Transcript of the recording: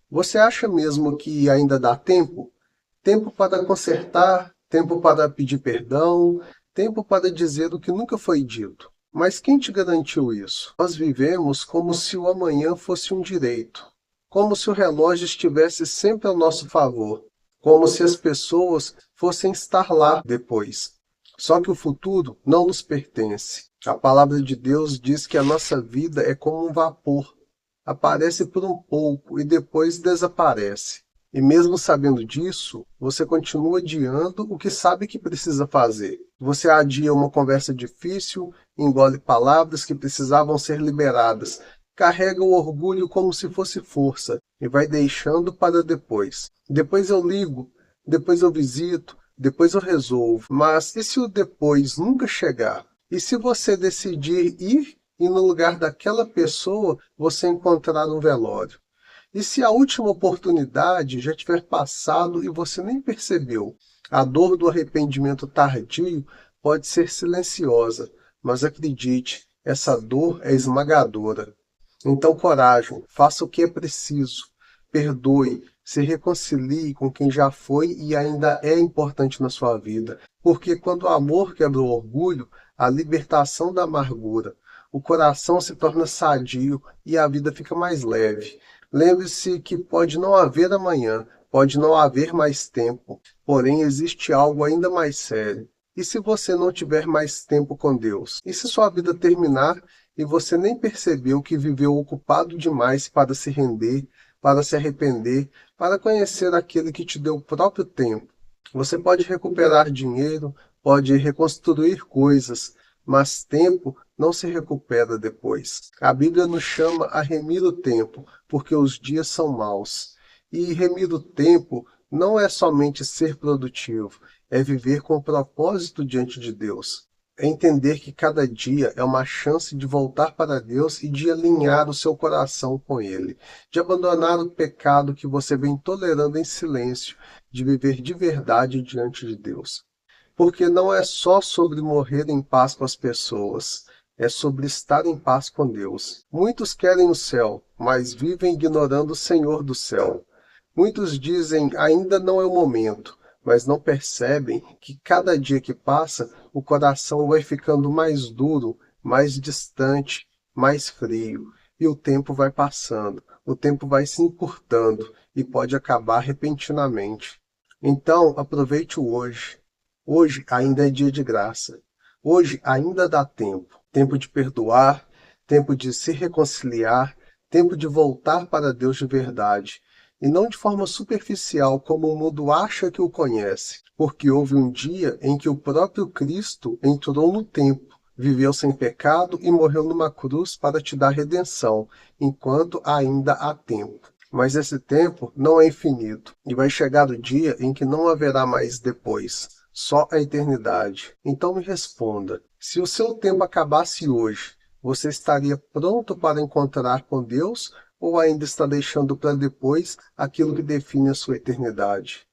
Você acha mesmo que ainda dá tempo? Tempo para consertar, tempo para pedir perdão, tempo para dizer o que nunca foi dito. Mas quem te garantiu isso? Nós vivemos como se o amanhã fosse um direito, como se o relógio estivesse sempre ao nosso favor, como se as pessoas fossem estar lá depois. Só que o futuro não nos pertence. A palavra de Deus diz que a nossa vida é como um vapor. Aparece por um pouco e depois desaparece. E mesmo sabendo disso, você continua adiando o que sabe que precisa fazer. Você adia uma conversa difícil, engole palavras que precisavam ser liberadas, carrega o orgulho como se fosse força e vai deixando para depois. Depois eu ligo, depois eu visito, depois eu resolvo. Mas e se o depois nunca chegar? E se você decidir ir e no lugar daquela pessoa você encontrar um velório? E se a última oportunidade já tiver passado e você nem percebeu? A dor do arrependimento tardio pode ser silenciosa, mas acredite, essa dor é esmagadora. Então, coragem, faça o que é preciso. Perdoe, se reconcilie com quem já foi e ainda é importante na sua vida. Porque quando o amor quebra o orgulho, a libertação da amargura, o coração se torna sadio e a vida fica mais leve. Lembre-se que pode não haver amanhã, pode não haver mais tempo, porém existe algo ainda mais sério. E se você não tiver mais tempo com Deus? E se sua vida terminar e você nem percebeu que viveu ocupado demais para se render, para se arrepender, para conhecer aquele que te deu o próprio tempo? Você pode recuperar dinheiro, pode reconstruir coisas, mas tempo não se recupera depois. A Bíblia nos chama a remir o tempo, porque os dias são maus. E remir o tempo não é somente ser produtivo, é viver com propósito diante de Deus. É entender que cada dia é uma chance de voltar para Deus e de alinhar o seu coração com Ele, de abandonar o pecado que você vem tolerando em silêncio, de viver de verdade diante de Deus. Porque não é só sobre morrer em paz com as pessoas, é sobre estar em paz com Deus. Muitos querem o céu, mas vivem ignorando o Senhor do céu. Muitos dizem ainda não é o momento, mas não percebem que cada dia que passa, o coração vai ficando mais duro, mais distante, mais frio, e o tempo vai passando, o tempo vai se encurtando e pode acabar repentinamente. Então, aproveite o hoje. Hoje ainda é dia de graça. Hoje ainda dá tempo. Tempo de perdoar, tempo de se reconciliar, tempo de voltar para Deus de verdade. E não de forma superficial, como o mundo acha que o conhece. Porque houve um dia em que o próprio Cristo entrou no tempo, viveu sem pecado e morreu numa cruz para te dar redenção, enquanto ainda há tempo. Mas esse tempo não é infinito, e vai chegar o dia em que não haverá mais depois, só a eternidade. Então me responda, se o seu tempo acabasse hoje, você estaria pronto para encontrar com Deus ou ainda está deixando para depois aquilo que define a sua eternidade?